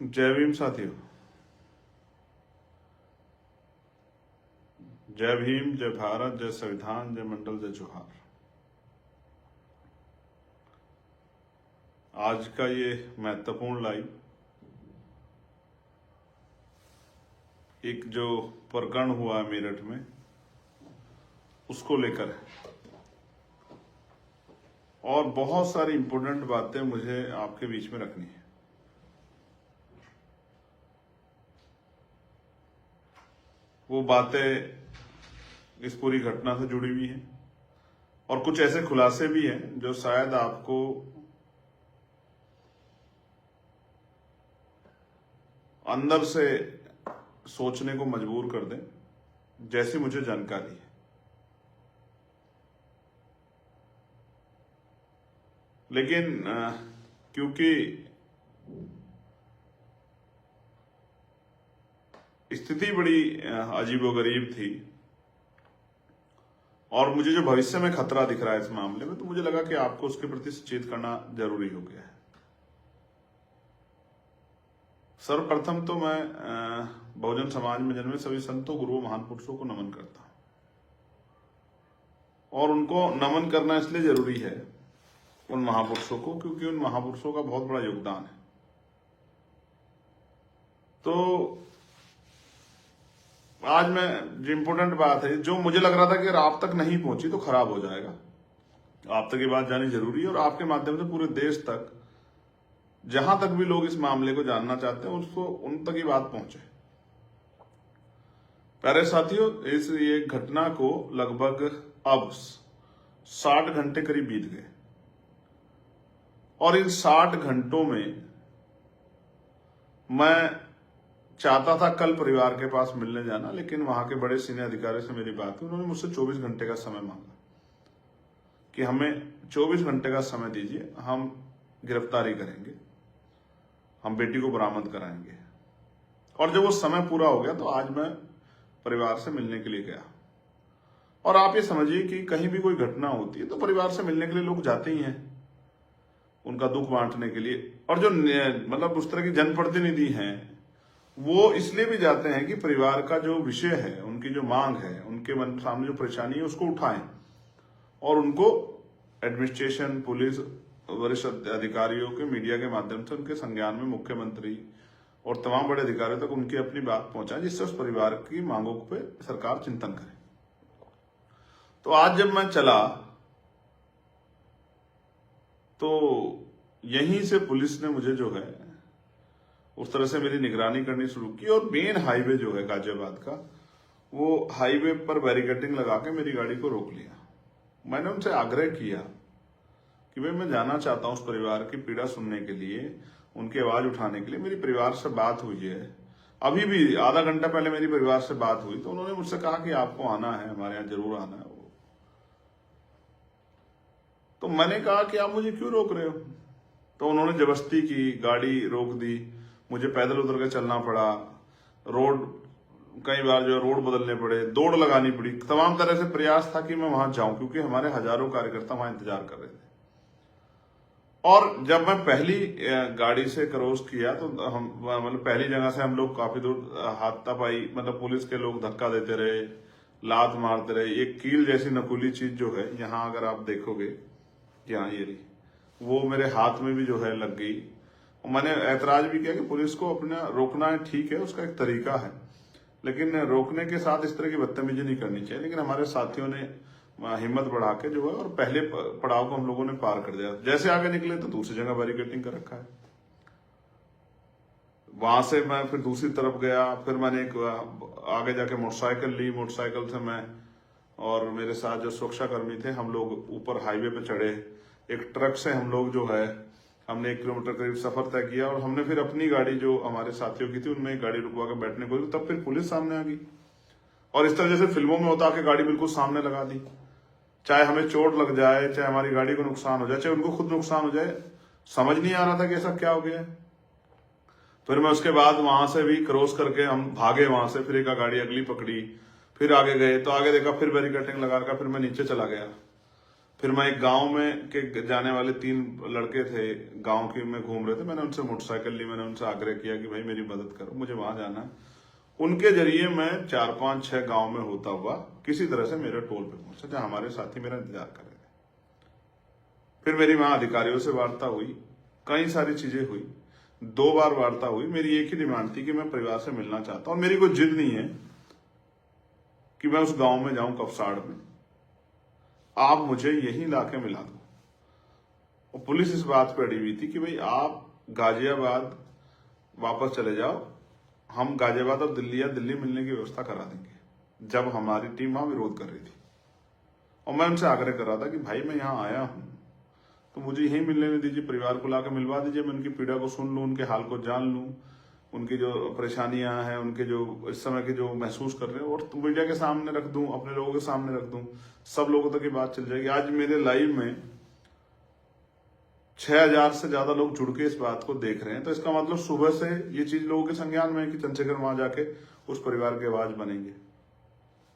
जय भीम साथियों। जय भीम, जय भारत, जय संविधान, जय मंडल, जय जोहार। आज का ये महत्वपूर्ण लाइव एक जो प्रकरण हुआ है मेरठ में उसको लेकर है और बहुत सारी इंपॉर्टेंट बातें मुझे आपके बीच में रखनी है। वो बातें इस पूरी घटना से जुड़ी हुई हैं और कुछ ऐसे खुलासे भी हैं जो शायद आपको अंदर से सोचने को मजबूर कर दें, जैसी मुझे जानकारी है। लेकिन क्योंकि स्थिति बड़ी अजीबोगरीब थी और मुझे जो भविष्य में खतरा दिख रहा है इस मामले में, तो मुझे लगा कि आपको उसके प्रति सचेत करना जरूरी हो गया है। सर्वप्रथम तो मैं बहुजन समाज में जन्मे सभी संतों, गुरुओं, महान पुरुषों को नमन करता हूं और उनको नमन करना इसलिए जरूरी है उन महापुरुषों को क्योंकि उन महापुरुषों का बहुत बड़ा योगदान है। तो आज मैं जो इम्पोर्टेंट बात है, जो मुझे लग रहा था कि अगर आप तक नहीं पहुंची तो खराब हो जाएगा, आप तक ये बात जानी जरूरी है और आपके माध्यम से पूरे देश तक, जहां तक भी लोग इस मामले को जानना चाहते हैं उसको उन तक ये बात पहुंचे। प्यारे साथियों, इस ये घटना को लगभग अब 60 घंटे करीब बीत गए और इन 60 घंटों में मैं चाहता था कल परिवार के पास मिलने जाना, लेकिन वहां के बड़े सीनियर अधिकारी से मेरी बात हुई। उन्होंने मुझसे 24 घंटे का समय मांगा कि हमें 24 घंटे का समय दीजिए, हम गिरफ्तारी करेंगे, हम बेटी को बरामद कराएंगे। और जब वो समय पूरा हो गया तो आज मैं परिवार से मिलने के लिए गया। और आप ये समझिए कि कहीं भी कोई घटना होती है तो परिवार से मिलने के लिए लोग जाते ही हैं, उनका दुख बांटने के लिए। और जो मतलब उस तरह की जनप्रतिनिधि हैं वो इसलिए भी जाते हैं कि परिवार का जो विषय है, उनकी जो मांग है, उनके मन सामने जो परेशानी है उसको उठाएं और उनको एडमिनिस्ट्रेशन, पुलिस, वरिष्ठ अधिकारियों के, मीडिया के माध्यम से उनके संज्ञान में, मुख्यमंत्री और तमाम बड़े अधिकारियों तक उनकी अपनी बात पहुंचाएं, जिससे उस परिवार की मांगों पे सरकार चिंतन करे। तो आज जब मैं चला तो यहीं से पुलिस ने मुझे जो है उस तरह से मेरी निगरानी करनी शुरू की और मेन हाईवे जो है गाजियाबाद का, वो हाईवे पर बैरिकेडिंग लगा के मेरी गाड़ी को रोक लिया। मैंने उनसे आग्रह किया कि भाई मैं जाना चाहता हूं उस परिवार की पीड़ा सुनने के लिए, उनकी आवाज उठाने के लिए। मेरी परिवार से बात हुई है, अभी भी आधा घंटा पहले मेरी परिवार से बात हुई, तो उन्होंने मुझसे कहा कि आपको आना है, हमारे यहाँ जरूर आना है। तो मैंने कहा कि आप मुझे क्यों रोक रहे हो? तो उन्होंने जबरदस्ती की, गाड़ी रोक दी, मुझे पैदल उतर के चलना पड़ा, रोड कई बार जो रोड बदलने पड़े, दौड़ लगानी पड़ी, तमाम तरह से प्रयास था कि मैं वहां जाऊं क्योंकि हमारे हजारों कार्यकर्ता वहां इंतजार कर रहे थे। और जब मैं पहली गाड़ी से क्रॉस किया तो हम मतलब पहली जगह से हम लोग काफी दूर हाथापाई, मतलब पुलिस के लोग धक्का देते रहे, लात मारते रहे। एक कील जैसी नकुली चीज जो है यहाँ अगर आप देखोगे, यहाँ ये रही, वो मेरे हाथ में भी जो है लग गई। मैंने ऐतराज भी किया कि पुलिस को अपना रोकना है, ठीक है, उसका एक तरीका है, लेकिन रोकने के साथ इस तरह की बदतमीजी नहीं करनी चाहिए। लेकिन हमारे साथियों ने हिम्मत बढ़ा के जो है और पहले पड़ाव को हम लोगों ने पार कर दिया। जैसे आगे निकले तो दूसरी जगह बैरिकेडिंग कर रखा है, वहां से मैं फिर दूसरी तरफ गया। फिर मैंने एक आगे जाके मोटरसाइकिल ली, मोटरसाइकिल से मैं और मेरे साथ जो सुरक्षाकर्मी थे हम लोग ऊपर हाईवे पे चढ़े। एक ट्रक से हम लोग जो है हमने 1 किलोमीटर करीब सफर तय किया और हमने फिर अपनी गाड़ी जो हमारे साथियों की थी उनमें गाड़ी रुकवा के बैठने को, तब फिर पुलिस सामने आ गई और इस तरह जैसे फिल्मों में होता कि गाड़ी बिल्कुल सामने लगा दी, चाहे हमें चोट लग जाए, चाहे हमारी गाड़ी को नुकसान हो जाए, चाहे उनको खुद नुकसान हो जाए। समझ नहीं आ रहा था कि ऐसा क्या हो गया। फिर मैं उसके बाद वहां से भी क्रॉस करके हम भागे वहां से, फिर एक गाड़ी अगली पकड़ी, फिर आगे गए तो आगे देखा फिर बैरिकेडिंग लगा कर फिर मैं नीचे चला गया। फिर मैं एक गांव में के जाने वाले 3 लड़के थे, गांव के में घूम रहे थे, मैंने उनसे मोटरसाइकिल ली, मैंने उनसे आग्रह किया कि भाई मेरी मदद करो, मुझे वहां जाना है। उनके जरिए मैं 4, 5, 6 गांव में होता हुआ किसी तरह से मेरे टोल पे पहुंचा जहां हमारे साथी मेरा इंतजार कर रहे थे। फिर मेरी वहां अधिकारियों से वार्ता हुई, कई सारी चीजें हुई, 2 बार वार्ता हुई। मेरी एक ही डिमांड थी कि मैं परिवार से मिलना चाहता हूं, और मेरी कोई जिद नहीं है कि मैं उस गांव में जाऊं कपसाड़ में, आप मुझे यही लाके मिला दो। और पुलिस इस बात पे अड़ी हुई थी कि भाई आप गाजियाबाद वापस चले जाओ, हम गाजियाबाद और दिल्ली या दिल्ली मिलने की व्यवस्था करा देंगे, जब हमारी टीम वहां विरोध कर रही थी। और मैं उनसे आग्रह कर रहा था कि भाई मैं यहाँ आया हूं तो मुझे यहीं मिलने दीजिए, परिवार को लाकर मिलवा दीजिए, मैं उनकी पीड़ा को सुन लूं, उनके हाल को जान लूं, उनकी जो परेशानियां हैं, उनके जो इस समय के जो महसूस कर रहे हैं, और मीडिया के सामने रख दूं, अपने लोगों के सामने रख दूं, सब लोगों तक ये बात चल जाएगी। आज मेरे लाइव में 6000 से ज्यादा लोग जुड़ के इस बात को देख रहे हैं, तो इसका मतलब सुबह से ये चीज लोगों के संज्ञान में है कि चंद्रशेखर वहां जाके उस परिवार की आवाज बनेंगे।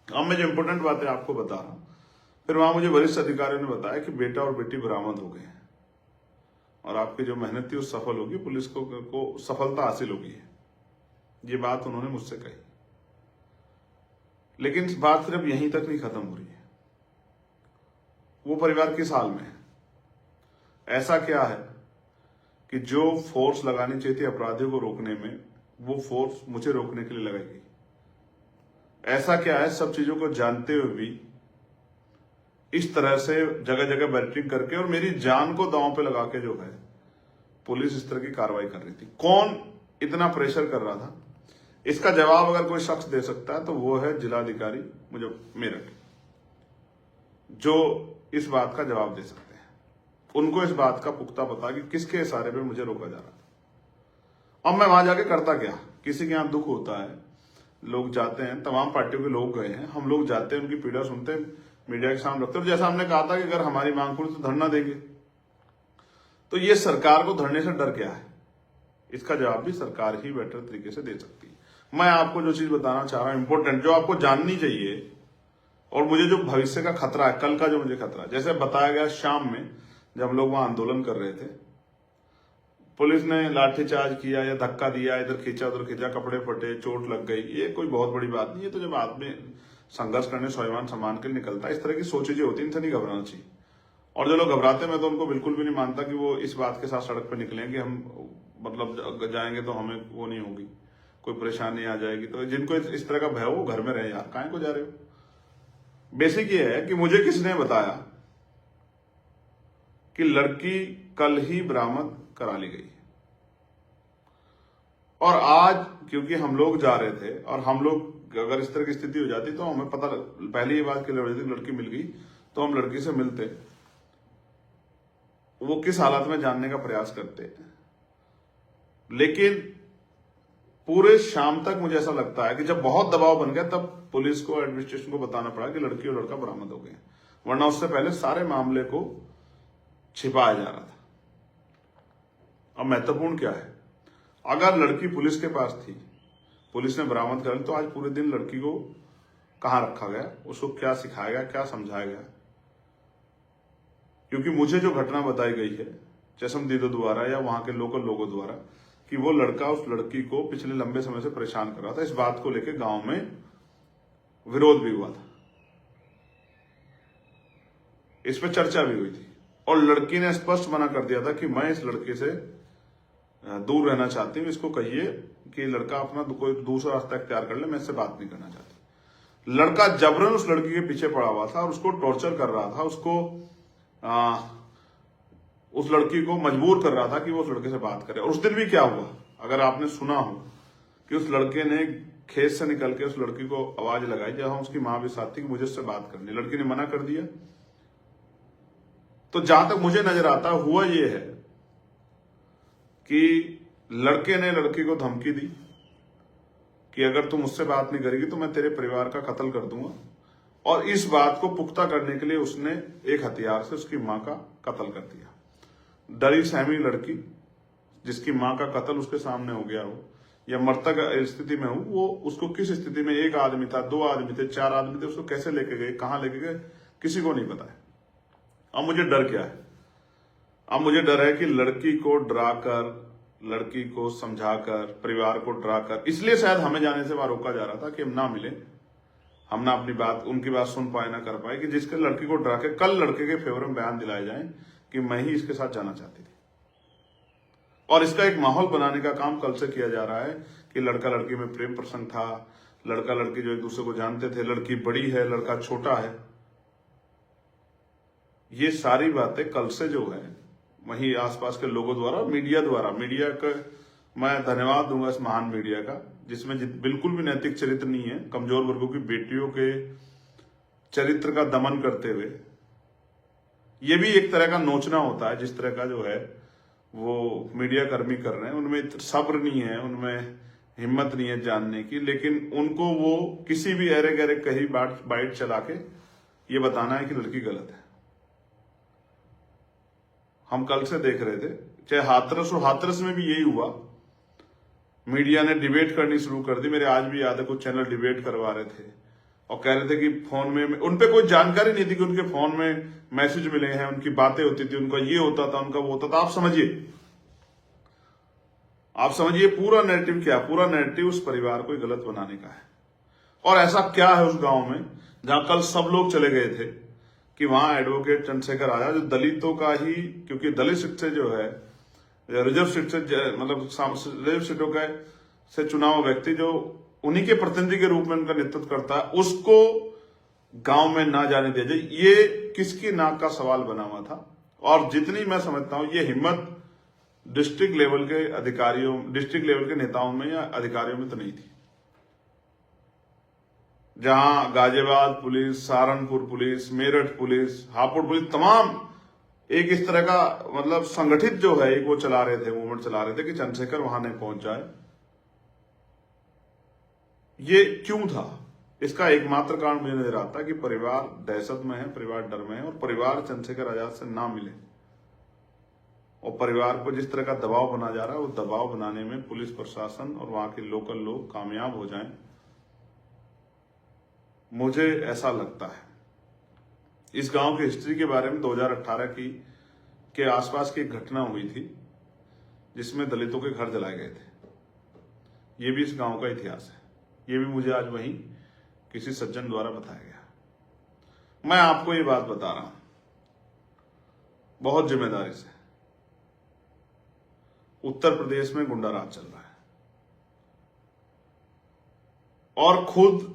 अब मैं जो इंपोर्टेंट बातें आपको बता रहा हूं, फिर वहां मुझे वरिष्ठ अधिकारियों ने बताया कि बेटा और बेटी बरामद हो गए हैं और आपकी जो मेहनत थी वो सफल होगी, पुलिस को सफलता हासिल होगी है। ये बात उन्होंने मुझसे कही। लेकिन इस बात सिर्फ यहीं तक नहीं खत्म हो रही है, वो परिवार किस हाल में है। ऐसा क्या है कि जो फोर्स लगानी चाहिए थी अपराधियों को रोकने में, वो फोर्स मुझे रोकने के लिए लगाई गई। ऐसा क्या है, सब चीजों को जानते हुए भी इस तरह से जगह जगह बैरिकेडिंग करके और मेरी जान को दांव पे लगा के जो है पुलिस इस तरह की कार्रवाई कर रही थी। कौन इतना प्रेशर कर रहा था, इसका जवाब अगर कोई शख्स दे सकता है तो वो है जिलाधिकारी मुझे मेरठ, जो इस बात का जवाब दे सकते हैं। उनको इस बात का पुख्ता पता कि किसके इशारे पे मुझे रोका जा रहा था। अब मैं वहां जाके करता क्या, किसी के यहां दुख होता है, लोग जाते हैं, तमाम पार्टियों के लोग गए हैं, हम लोग जाते हैं, उनकी पीड़ा सुनते हैं, मीडिया के सामने रखते हैं। और जैसा हमने कहा था कि अगर हमारी मांग पूरी तो धरना देंगे, तो ये सरकार को धरने से डर क्या है, इसका जवाब भी सरकार ही बेटर तरीके से दे सकती है। मैं आपको जो चीज बताना चाह रहा हूं इंपॉर्टेंट, जो आपको जाननी चाहिए, और मुझे जो भविष्य का खतरा है, कल का जो मुझे खतरा है, जैसे बताया गया शाम में जब हम लोग वहां आंदोलन कर रहे थे, पुलिस ने लाठीचार्ज किया या धक्का दिया, इधर खींचा उधर खींचा, कपड़े फटे, चोट लग गई, ये कोई बहुत बड़ी बात नहीं है। तो जब आदमी संघर्ष करने स्वाभिमान सम्मान के लिए निकलता है, इस तरह की सोचें जो होती है इनसे नहीं घबराना चाहिए। और जो लोग घबराते हैं, मैं तो उनको बिल्कुल भी नहीं मानता कि वो इस बात के साथ सड़क पर निकलेंगे, हम मतलब जाएंगे तो हमें वो नहीं होगी, कोई परेशानी आ जाएगी। तो जिनको इस तरह का भय हो वो घर में रहे यार, काहे को जा रहे हो। बेसिक ये है कि मुझे किसने बताया कि लड़की कल ही बरामद करा ली गई, और आज क्योंकि हम लोग जा रहे थे और हम लोग अगर इस तरह की स्थिति हो जाती तो हमें पता पहले ये बात क्लियर हो जाती, लड़की मिल गई तो हम लड़की से मिलते, वो किस हालत में जानने का प्रयास करते। लेकिन पूरे शाम तक मुझे ऐसा लगता है कि जब बहुत दबाव बन गया तब पुलिस को, एडमिनिस्ट्रेशन को बताना पड़ा कि लड़की और लड़का बरामद हो गए, वरना उससे पहले सारे मामले को छिपाया जा रहा था। अब महत्वपूर्ण क्या है, अगर लड़की पुलिस के पास थी, पुलिस ने बरामद कर ली, तो आज पूरे दिन लड़की को कहां रखा गया, उसको क्या सिखाया गया, क्या समझाया गया। क्योंकि मुझे जो घटना बताई गई है चशमदीदों द्वारा या वहां के लोकल लोगों द्वारा कि वो लड़का उस लड़की को पिछले लंबे समय से परेशान कर रहा था, इस बात को लेकर गांव में विरोध भी हुआ था, इस पर चर्चा भी हुई थी, और लड़की ने स्पष्ट मना कर दिया था कि मैं इस लड़के से दूर रहना चाहती हूं, इसको कहिए कि लड़का अपना कोई दूसरा रास्ता इख्तियार कर ले, मैं इससे बात नहीं करना चाहती। लड़का जबरन उस लड़की के पीछे पड़ा हुआ था और उसको टॉर्चर कर रहा था, उसको उस लड़की को मजबूर कर रहा था कि वो उस लड़के से बात करे। और उस दिन भी क्या हुआ, अगर आपने सुना हो कि उस लड़के ने खेत से निकल के उस लड़की को आवाज लगाई, जहां उसकी मां भी साथ थी, कि मुझे उससे बात करनी, लड़की ने मना कर दिया। तो जहां तक मुझे नजर आता हुआ ये है कि लड़के ने लड़की को धमकी दी कि अगर तुम मुझसे बात नहीं करेगी तो मैं तेरे परिवार का कत्ल कर दूंगा, और इस बात को पुख्ता करने के लिए उसने एक हथियार से उसकी मां का कत्ल कर दिया। डरी सहमी लड़की जिसकी मां का कत्ल उसके सामने हो गया हो या मृतक स्थिति में हो, वो उसको किस स्थिति में, एक आदमी था, 2 आदमी थे, 4 आदमी थे, उसको कैसे लेके गए, कहां लेके गए, किसी को नहीं पता है। अब मुझे डर क्या है? अब मुझे डर है कि लड़की को डराकर, लड़की को समझाकर, परिवार को डराकर, इसलिए शायद हमें जाने से वहां रोका जा रहा था कि हम ना मिले, हम ना अपनी बात, उनकी बात सुन पाए, ना कर पाए, कि जिसके लड़की को डरा के कल लड़के के फेवर में बयान दिलाए जाए कि मैं ही इसके साथ जाना चाहती थी। और इसका एक माहौल बनाने का काम कल से किया जा रहा है कि लड़का लड़की में प्रेम प्रसंग था, लड़का लड़की जो एक दूसरे को जानते थे, लड़की बड़ी है, लड़का छोटा है। ये सारी बातें कल से जो है वहीं आसपास के लोगों द्वारा, मीडिया का मैं धन्यवाद दूंगा इस महान मीडिया का, जिसमें बिल्कुल भी नैतिक चरित्र नहीं है, कमजोर वर्गों की बेटियों के चरित्र का दमन करते हुए। ये भी एक तरह का नोचना होता है, जिस तरह का जो है वो मीडिया कर्मी कर रहे हैं। उनमें सब्र नहीं है, उनमें हिम्मत नहीं है जानने की, लेकिन उनको वो किसी भी अरे गहरे कहीं बाइट चला के ये बताना है कि लड़की गलत है। हम कल से देख रहे थे, चाहे हाथरस और हाथरस में भी यही हुआ, मीडिया ने डिबेट करनी शुरू कर दी। मेरे आज भी याद है कुछ चैनल डिबेट करवा रहे थे और कह रहे थे कि फोन में उनपे कोई जानकारी नहीं थी कि उनके फोन में मैसेज मिले हैं, उनकी बातें होती थी, उनका ये होता था, उनका वो होता था। आप समझिए पूरा नैरेटिव क्या, पूरा नैरेटिव उस परिवार को गलत बनाने का है। और ऐसा क्या है उस गांव में जहां कल सब लोग चले गए थे कि वहां एडवोकेट चंद्रशेखर आजाद, जो दलितों का ही, क्योंकि दलित सीट से जो है, रिजर्व सीट से, मतलब रिजर्व सीटों का से चुना हुआ व्यक्ति जो उन्हीं के प्रतिनिधि के रूप में उनका नेतृत्व करता है, उसको गांव में ना जाने दिया जाए, ये किसकी नाक का सवाल बना हुआ था। और जितनी मैं समझता हूं ये हिम्मत डिस्ट्रिक्ट लेवल के अधिकारियों, डिस्ट्रिक्ट लेवल के नेताओं में या अधिकारियों में तो नहीं थी। जहां Ghaziabad police, Saharanpur police, Meerut police, Hapur police, तमाम एक इस तरह का मतलब संगठित जो है एक वो चला रहे थे, मूवमेंट चला रहे थे कि चंद्रशेखर वहां नहीं पहुंच जाए। ये क्यों था? इसका एकमात्र कारण मुझे नजर आता है कि परिवार दहशत में है, परिवार डर में है, और परिवार चंद्रशेखर आजाद से ना मिले, और परिवार को जिस तरह का दबाव बना जा रहा है, वो दबाव बनाने में पुलिस प्रशासन और वहां के लोकल लोग कामयाब हो जाएं, मुझे ऐसा लगता है। इस गांव की हिस्ट्री के बारे में 2018 के आसपास की एक घटना हुई थी जिसमें दलितों के घर जलाए गए थे। ये भी इस गांव का इतिहास है। ये भी मुझे आज वहीं किसी सज्जन द्वारा बताया गया। मैं आपको ये बात बता रहा हूं बहुत जिम्मेदारी से। उत्तर प्रदेश में गुंडा राज चल रहा है और खुद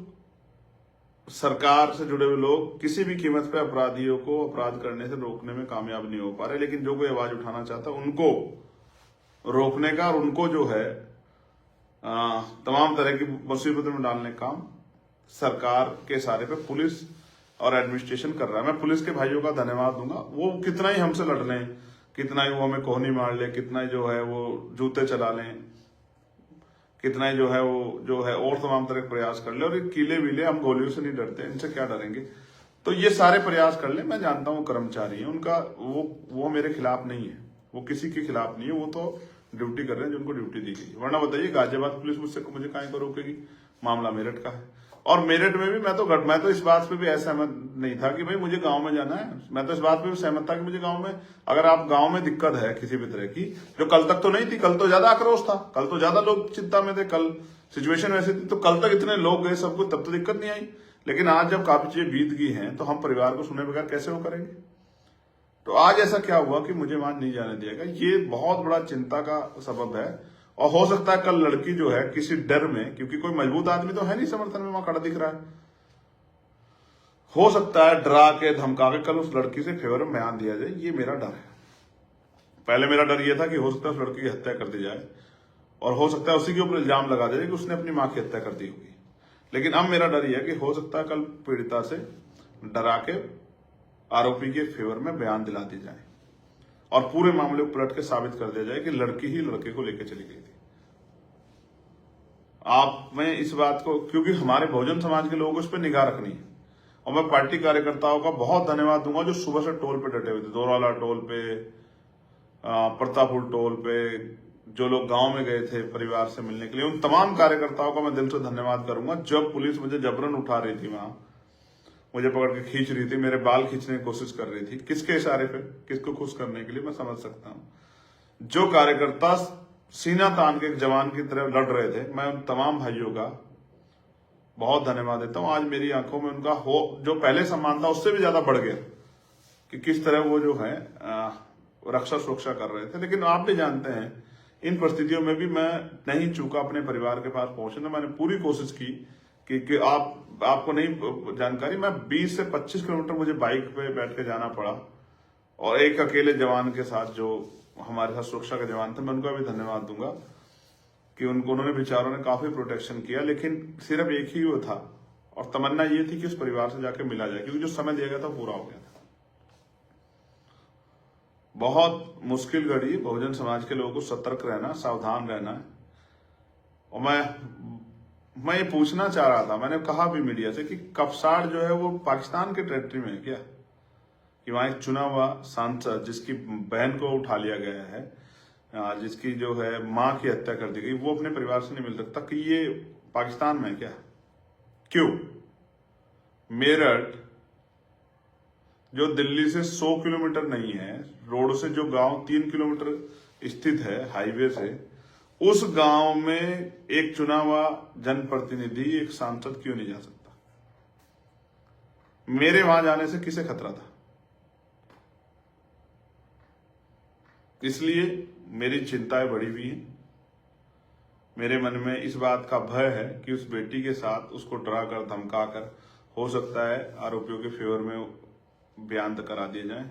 सरकार से जुड़े हुए लोग किसी भी कीमत पे अपराधियों को अपराध करने से रोकने में कामयाब नहीं हो पा रहे। लेकिन जो कोई आवाज उठाना चाहता है उनको रोकने का और उनको जो है तमाम तरह की मुसीबतों में डालने का काम सरकार के सारे पे पुलिस और एडमिनिस्ट्रेशन कर रहा है। मैं पुलिस के भाइयों का धन्यवाद दूंगा। वो कितना ही हमसे लड़ लें, कितना ही वो हमें कोहनी मार ले, कितना ही जो है वो जूते चला लें, कितना ही जो है और तमाम तरह के प्रयास कर ले, और ये कीले वीले, हम गोलियों से नहीं डरते, इनसे क्या डरेंगे, तो ये सारे प्रयास कर ले। मैं जानता हूँ कर्मचारी है उनका, वो मेरे खिलाफ नहीं है, वो किसी के खिलाफ नहीं है, वो तो ड्यूटी कर रहे हैं जिनको ड्यूटी दी गई। वरना बताइए गाजियाबाद पुलिस मुझे काहे को रोकेगी? मामला मेरठ का है, और मेरठ में भी मैं तो इस बात पे भी असहमत नहीं था कि भाई मुझे गांव में जाना है। मैं तो इस बात पे भी सहमत था कि मुझे गांव में, अगर आप गांव में दिक्कत है किसी भी तरह की, जो कल तक तो नहीं थी, कल तो ज्यादा आक्रोश था, कल तो ज्यादा लोग चिंता में थे, कल सिचुएशन वैसी थी, तो कल तक इतने लोग गए सब कुछ, तब तो दिक्कत नहीं आई। लेकिन आज जब काफी चीजें बीत गई हैं तो हम परिवार को सुने बगैर कैसे वो करेंगे? तो आज ऐसा क्या हुआ कि मुझे वहां नहीं जाने दिया गया? ये बहुत बड़ा चिंता का सबब है। और हो सकता है कल लड़की जो है किसी डर में, क्योंकि कोई मजबूत आदमी तो है नहीं समर्थन में वहां खड़ा दिख रहा है, हो सकता है डरा के धमका के कल उस लड़की से फेवर में बयान दिया जाए। ये मेरा डर है। पहले मेरा डर यह था कि हो सकता है उस लड़की की हत्या कर दी जाए, और हो सकता है उसी के ऊपर इल्जाम लगा दे कि उसने अपनी मां की हत्या कर दी होगी। लेकिन अब मेरा डर यह है कि हो सकता है कल पीड़िता से डरा के आरोपी के फेवर में बयान दिला दी जाए और पूरे मामले को पलट के साबित कर दिया जाए कि लड़की ही लड़के को लेकर चली गई थी। आप में इस बात को, क्योंकि हमारे बहुजन समाज के लोगों को इस पर निगाह रखनी है, और मैं पार्टी कार्यकर्ताओं का बहुत धन्यवाद दूंगा जो सुबह से टोल पे डटे हुए थे, दोराला टोल पे, प्रतापपुर टोल पे, जो लोग गांव में गए थे परिवार से मिलने के लिए, उन तमाम कार्यकर्ताओं का मैं दिल से धन्यवाद करूंगा। जब पुलिस मुझे जबरन उठा रही थी वहां, मुझे पकड़ के खींच रही थी, मेरे बाल खींचने की कोशिश कर रही थी। किसके इशारे पे? किसको खुश करने के लिए? मैं समझ सकता हूं। जो कार्यकर्ता सीना तान के एक जवान की तरह लड़ रहे थे, मैं उन तमाम भाइयों का बहुत धन्यवाद देता हूं। आज मेरी आंखों में उनका जो पहले सम्मान था उससे भी ज्यादा बढ़ गया कि किस तरह वो जो है रक्षा सुरक्षा कर रहे थे। लेकिन आप भी जानते हैं, इन परिस्थितियों में भी मैं नहीं चूका अपने परिवार के पास पहुंचने। मैंने पूरी कोशिश की कि आपको नहीं जानकारी, मैं 20 से 25 किलोमीटर मुझे बाइक पे बैठ के जाना पड़ा, और एक अकेले जवान के साथ जो हमारे साथ सुरक्षा के जवान थे, मैं उनका भी धन्यवाद दूंगा कि उन्होंने बेचारों ने काफी प्रोटेक्शन किया। लेकिन सिर्फ एक ही वो था, और तमन्ना ये थी कि उस परिवार से जाके मिला जाए, क्योंकि जो समय दिया गया था पूरा हो गया था। बहुत मुश्किल घड़ी, बहुजन समाज के लोगों को सतर्क रहना, सावधान रहना है। और मैं ये पूछना चाह रहा था, मैंने कहा भी मीडिया से कि कपसाड़ जो है वो पाकिस्तान के टेरिटरी में है क्या? कि वहां एक चुना हुआ सांसद जिसकी बहन को उठा लिया गया है, जिसकी जो है मां की हत्या कर दी गई, वो अपने परिवार से नहीं मिल सकता, कि ये पाकिस्तान में है क्या? क्यों? मेरठ जो दिल्ली से 100 किलोमीटर नहीं है, रोड से जो गांव 3 किलोमीटर स्थित है हाईवे से, उस गांव में एक चुना हुआ जनप्रतिनिधि, एक सांसद क्यों नहीं जा सकता? मेरे वहां जाने से किसे खतरा था? इसलिए मेरी चिंताएं बढ़ी हुई हैं। मेरे मन में इस बात का भय है कि उस बेटी के साथ उसको डरा कर धमका कर हो सकता है आरोपियों के फेवर में बयान करा दिए जाए।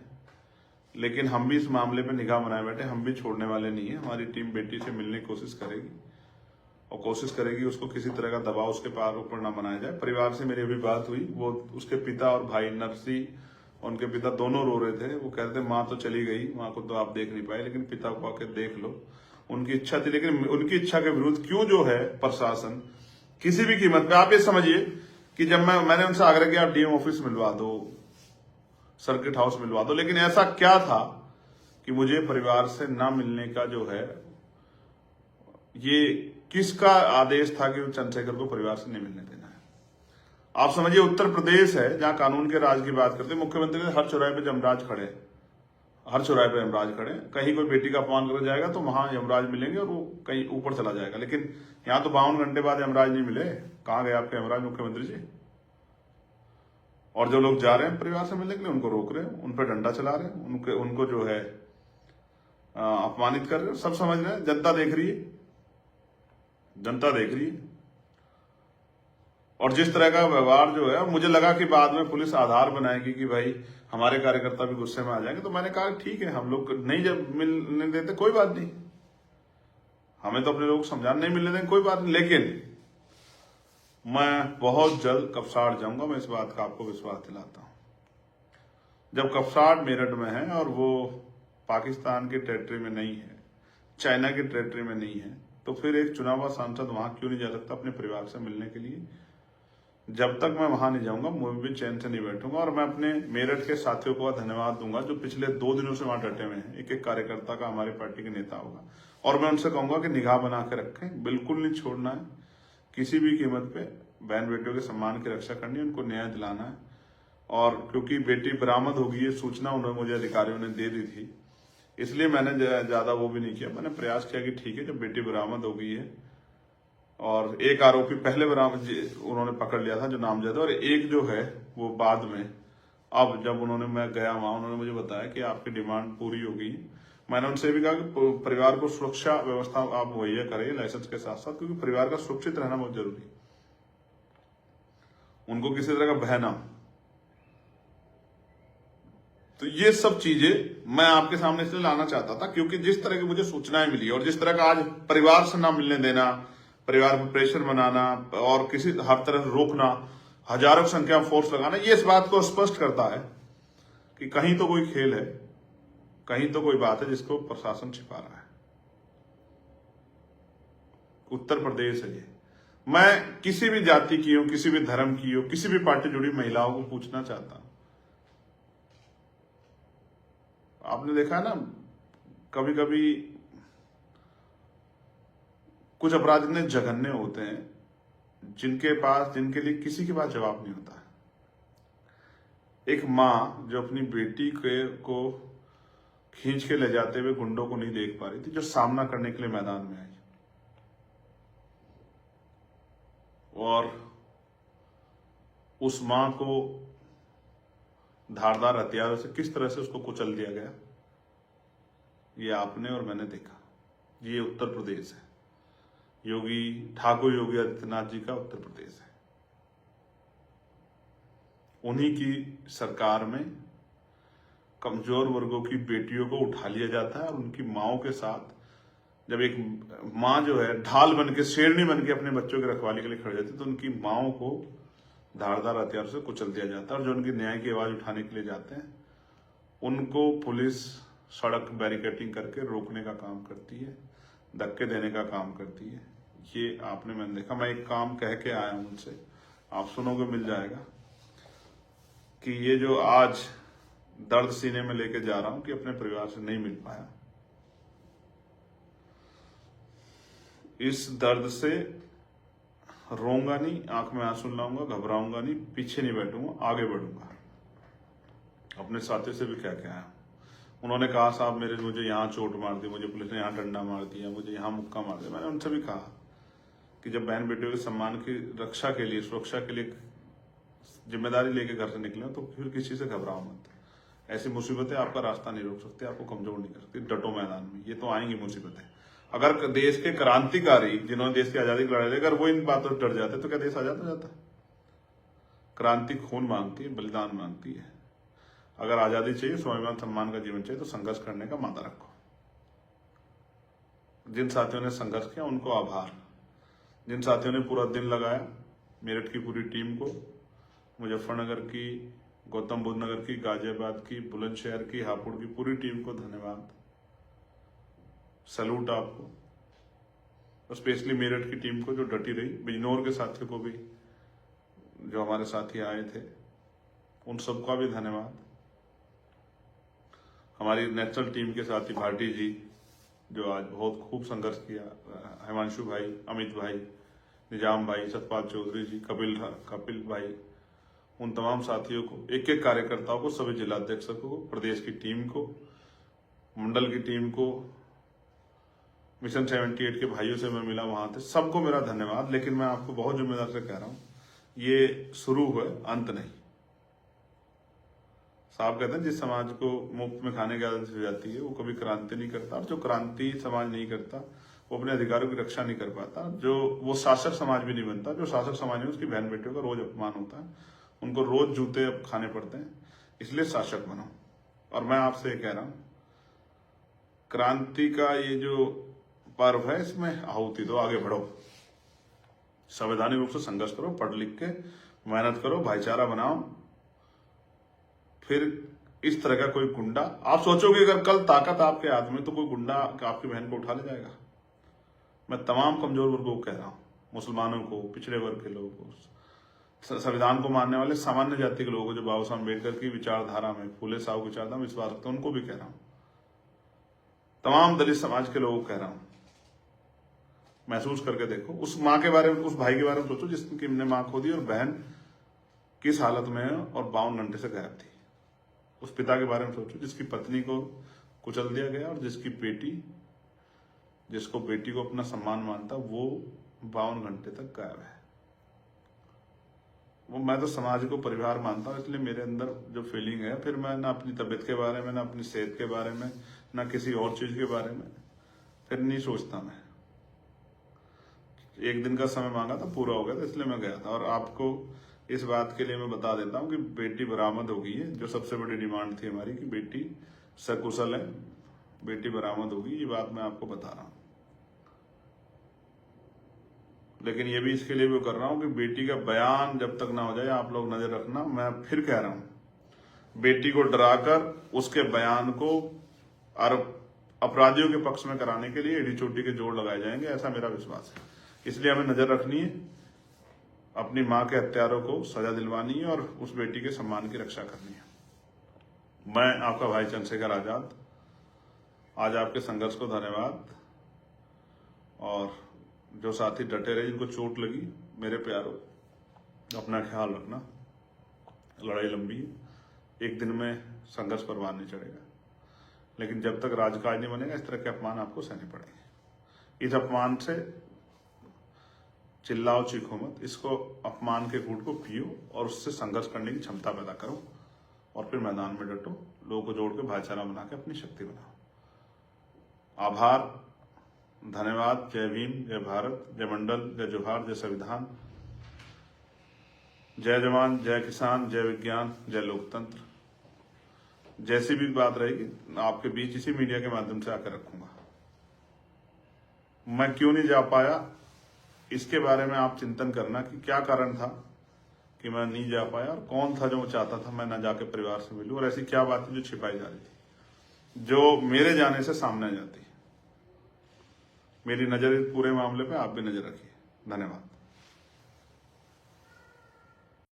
लेकिन हम भी इस मामले पे निगाह बनाए बैठे, हम भी छोड़ने वाले नहीं है। हमारी टीम बेटी से मिलने की कोशिश करेगी, और कोशिश करेगी उसको किसी तरह का दबाव उसके पार ऊपर ना बनाया जाए। परिवार से मेरी अभी बात हुई, वो उसके पिता और भाई नरसी, उनके पिता दोनों रो रहे थे। वो कह रहे थे माँ तो चली गई, माँ को तो आप देख नहीं पाए, लेकिन पिता को आके देख लो। उनकी इच्छा थी, लेकिन उनकी इच्छा के विरुद्ध क्यों जो है प्रशासन किसी भी कीमत पे, आप ये समझिए कि जब मैंने उनसे आग्रह किया डीएम ऑफिस मिलवा दो, सर्किट हाउस मिलवा दो, लेकिन ऐसा क्या था कि मुझे परिवार से ना मिलने का जो है, ये किसका आदेश था कि चंद्रशेखर को परिवार से नहीं मिलने देना है? आप समझिए उत्तर प्रदेश है जहां कानून के राज की बात करते हैं, मुख्यमंत्री हर चौराहे पे यमराज खड़े, हर चौराहे पे यमराज खड़े। कहीं कोई बेटी का अपमान कर जाएगा तो वहां यमराज मिलेंगे और वो कहीं ऊपर चला जाएगा। लेकिन यहां तो 52 घंटे बाद यमराज नहीं मिले। कहां गए आपके यमराज मुख्यमंत्री जी? और जो लोग जा रहे हैं परिवार से मिलने के लिए, उनको रोक रहे हैं, उन पर डंडा चला रहे हैं, उनको जो है अपमानित कर रहे हैं। सब समझ रहे हैं, जनता देख रही है, जनता देख रही है। और जिस तरह का व्यवहार जो है, मुझे लगा कि बाद में पुलिस आधार बनाएगी कि भाई हमारे कार्यकर्ता भी गुस्से में आ जाएंगे, तो मैंने कहा ठीक है, हम लोग नहीं जब मिलने देते कोई बात नहीं, हमें तो अपने लोग समझाने नहीं मिलने देंगे, कोई बात नहीं। लेकिन मैं बहुत जल्द कपसाड़ जाऊंगा, मैं इस बात का आपको विश्वास दिलाता हूं। जब कपसाड़ मेरठ में है और वो पाकिस्तान के टेरिटरी में नहीं है, चाइना के टेरिटरी में नहीं है, तो फिर एक चुना हुआ सांसद वहां क्यों नहीं जा सकता अपने परिवार से मिलने के लिए? जब तक मैं वहां नहीं जाऊंगा, मैं भी चैन से नहीं बैठूंगा। और मैं अपने मेरठ के साथियों को धन्यवाद दूंगा जो पिछले 2 दिनों से वहां डटे हुए हैं। एक एक कार्यकर्ता का हमारी पार्टी के नेता होगा, और मैं उनसे कहूंगा कि निगाह बना के रखें, बिल्कुल नहीं छोड़ना है। किसी भी कीमत पे बहन बेटियों के सम्मान की रक्षा करनी है, उनको न्याय दिलाना है। और क्योंकि बेटी बरामद होगी, ये सूचना उन्होंने मुझे अधिकारियों ने दे दी थी, इसलिए मैंने ज्यादा वो भी नहीं किया। मैंने प्रयास किया कि ठीक है, जब बेटी बरामद हो गई है, और एक आरोपी पहले बरामद उन्होंने पकड़ लिया था जो नामजद है, और एक जो है वो बाद में, अब जब मैं गया वहां, उन्होंने मुझे बताया कि आपकी डिमांड पूरी हो गई। मैंने उनसे भी कहा कि परिवार को सुरक्षा व्यवस्था आप मुहैया करें लाइसेंस के साथ साथ, क्योंकि परिवार का सुरक्षित रहना बहुत जरूरी है, उनको किसी तरह का भय ना हो। तो ये सब चीजें मैं आपके सामने इसलिए लाना चाहता था क्योंकि जिस तरह की मुझे सूचनाएं मिली, और जिस तरह का आज परिवार से ना मिलने देना, परिवार पर प्रेशर बनाना, और किसी हर तरह रोकना, हजारों की संख्या में फोर्स लगाना, ये इस बात को स्पष्ट करता है कि कहीं तो कोई खेल है, कहीं तो कोई बात है जिसको प्रशासन छिपा रहा है। उत्तर प्रदेश है ये। मैं किसी भी जाति की हो, किसी भी धर्म की हो, किसी भी पार्टी जुड़ी महिलाओं को पूछना चाहता हूं, आपने देखा है ना, कभी कभी कुछ अपराध इतने जघन्य होते हैं जिनके लिए किसी के पास जवाब नहीं होता है। एक माँ जो अपनी बेटी को खींच के ले जाते हुए गुंडों को नहीं देख पा रही थी, जो सामना करने के लिए मैदान में आई, और उस माँ को धारदार हथियारों से किस तरह से उसको कुचल दिया गया, ये आपने और मैंने देखा। ये उत्तर प्रदेश है, ठाकुर योगी आदित्यनाथ जी का उत्तर प्रदेश है। उन्हीं की सरकार में कमजोर वर्गों की बेटियों को उठा लिया जाता है और उनकी माओं के साथ, जब एक माँ जो है ढाल बन के, शेरनी बन के अपने बच्चों की रखवाली के लिए खड़ी जाती है, तो उनकी माओं को धारदार हथियार से कुचल दिया जाता है। और जो उनकी न्याय की आवाज उठाने के लिए जाते हैं, उनको पुलिस सड़क बैरिकेटिंग करके रोकने का काम करती है, धक्के देने का काम करती है। ये आपने मैंने देखा। मैं एक काम कह के आया हूं उनसे, आप सुनोगे मिल जाएगा, कि ये जो आज दर्द सीने में लेके जा रहा हूं कि अपने परिवार से नहीं मिल पाया, इस दर्द से रोऊंगा नहीं, आंख में आंसू लाऊंगा, घबराऊंगा नहीं, पीछे नहीं बैठूंगा, आगे बढ़ूंगा। अपने साथी से भी क्या आया, उन्होंने कहा साहब मुझे यहाँ चोट मार दी, मुझे पुलिस ने यहाँ डंडा मार दिया, मुझे यहाँ मुक्का मार दिया। मैंने उनसे भी कहा कि जब बहन बेटियों के सम्मान की रक्षा के लिए, सुरक्षा के लिए जिम्मेदारी लेके घर से निकले तो फिर किसी से घबराओ मत। ऐसी मुसीबतें आपका रास्ता नहीं रोक सकती, आपको कमजोर नहीं कर सकती। डटो मैदान में, ये तो आएंगी मुसीबतें। अगर देश के क्रांतिकारी जिन्होंने देश की आजादी की लड़ाई, अगर वो इन बातों से डर जाते तो क्या देश आजाद हो जाता? क्रांति खून मांगती है, बलिदान मांगती है। अगर आजादी चाहिए, स्वाभिमान सम्मान का जीवन चाहिए, तो संघर्ष करने का मादा रखो। जिन साथियों ने संघर्ष किया उनको आभार। जिन साथियों ने पूरा दिन लगाया, मेरठ की पूरी टीम को, मुजफ्फरनगर की, गौतम बुद्ध नगर की, गाजियाबाद की, बुलंदशहर की, हापुड़ की पूरी टीम को धन्यवाद, सैल्यूट आपको। और स्पेशली मेरठ की टीम को जो डटी रही, बिजनौर के साथियों को भी, जो हमारे साथी आए थे, उन सबका भी धन्यवाद। हमारी नेशनल टीम के साथी भाटी जी, जो आज बहुत खूब संघर्ष किया, हिमांशु भाई, अमित भाई, निजाम भाई, सतपाल चौधरी जी, कपिल भाई, उन तमाम साथियों को, एक एक कार्यकर्ताओं को, सभी जिलाध्यक्षों को, प्रदेश की टीम को, मंडल की टीम को, मिशन 78 के भाइयों से मैं मिला वहां थे, सबको मेरा धन्यवाद। लेकिन मैं आपको बहुत जिम्मेदार से कह रहा हूं, ये शुरू हुआ, अंत नहीं। साहब कहते हैं जिस समाज को मुफ्त में खाने की आदत हो जाती है वो कभी क्रांति नहीं करता, और जो क्रांति समाज नहीं करता वो अपने अधिकारों की रक्षा नहीं कर पाता, जो वो शासक समाज भी नहीं बनता। जो शासक समाज है उसकी बहन बेटियों का रोज अपमान होता है, उनको रोज जूते अब खाने पड़ते हैं। इसलिए शासक बनो। और मैं आपसे कह रहा हूं, क्रांति का ये जो पर्व है, इसमें आहुति दो, आगे बढ़ो, संवैधानिक रूप से संघर्ष करो, पढ़ लिख के मेहनत करो, भाईचारा बनाओ। फिर इस तरह का कोई गुंडा, आप सोचोगे अगर कल ताकत आपके हाथ में, तो कोई गुंडा आपकी बहन को उठा ले जाएगा? मैं तमाम कमजोर वर्गों को कह रहा हूं, मुसलमानों को, पिछड़े वर्ग के लोगों को, संविधान को मानने वाले सामान्य जाति के लोगों को, जो बाबा साहब अम्बेडकर की विचारधारा में, फूले साहब की विचारधारा में विश्वास रखते हैं, उनको भी कह रहा हूं। तमाम दलित समाज के लोगों को कह रहा हूं, महसूस करके देखो। उस माँ के बारे में, उस भाई के बारे में सोचो जिसकी ने माँ खो दी और बहन किस हालत में है और 52 घंटे से गायब थी। उस पिता के बारे में सोचो जिसकी पत्नी को कुचल दिया गया, और जिसको बेटी को अपना सम्मान मानता, वो 52 घंटे तक गायब है। वो, मैं तो समाज को परिवार मानता हूँ, इसलिए मेरे अंदर जो फीलिंग है, फिर मैं ना अपनी तबीयत के बारे में, ना अपनी सेहत के बारे में, ना किसी और चीज के बारे में फिर नहीं सोचता। मैं एक दिन का समय मांगा था, पूरा हो गया था, इसलिए मैं गया था। और आपको इस बात के लिए मैं बता देता हूं कि बेटी बरामद हो गई है। जो सबसे बड़ी डिमांड थी हमारी कि बेटी सकुशल है, बेटी बरामद होगी, ये बात मैं आपको बता रहा हूं। लेकिन ये भी इसके लिए भी कर रहा हूं कि बेटी का बयान जब तक ना हो जाए, आप लोग नजर रखना। मैं फिर कह रहा हूं, बेटी को डराकर उसके बयान को अपराधियों के पक्ष में कराने के लिए एड़ी चोटी के जोड़ लगाए जाएंगे, ऐसा मेरा विश्वास है। इसलिए हमें नजर रखनी है, अपनी मां के हत्यारों को सजा दिलवानी है और उस बेटी के सम्मान की रक्षा करनी है। मैं आपका भाई चंद्रशेखर आजाद, आज आपके संघर्ष को धन्यवाद। और जो साथी डटे रहे, जिनको चोट लगी, मेरे प्यारों, अपना ख्याल रखना। लड़ाई लंबी है, एक दिन में संघर्ष परवान नहीं चढ़ेगा, लेकिन जब तक राजकाज नहीं बनेगा इस तरह के अपमान आपको सहने पड़ेंगे। इस अपमान से चिल्लाओ चीखो मत, इसको अपमान के घूंट को पियो और उससे संघर्ष करने की क्षमता पैदा करो और फिर मैदान में डटो, लोगों को जोड़ के भाईचारा बना के अपनी शक्ति बनाओ। आभार, धन्यवाद। जय भीम, जय भारत, जय मंडल, जय जोहार, जय संविधान, जय जवान, जय किसान, जय विज्ञान, जय लोकतंत्र। जैसी भी बात रहेगी आपके बीच इसी मीडिया के माध्यम से आकर रखूंगा। मैं क्यों नहीं जा पाया इसके बारे में आप चिंतन करना कि क्या कारण था कि मैं नहीं जा पाया और कौन था जो चाहता था मैं ना जाके परिवार से मिलूं, और ऐसी क्या बात थी जो छिपाई जा रही थी जो मेरे जाने से सामने आ जाती। मेरी नजर इस पूरे मामले पे आप भी नजर रखिए। धन्यवाद।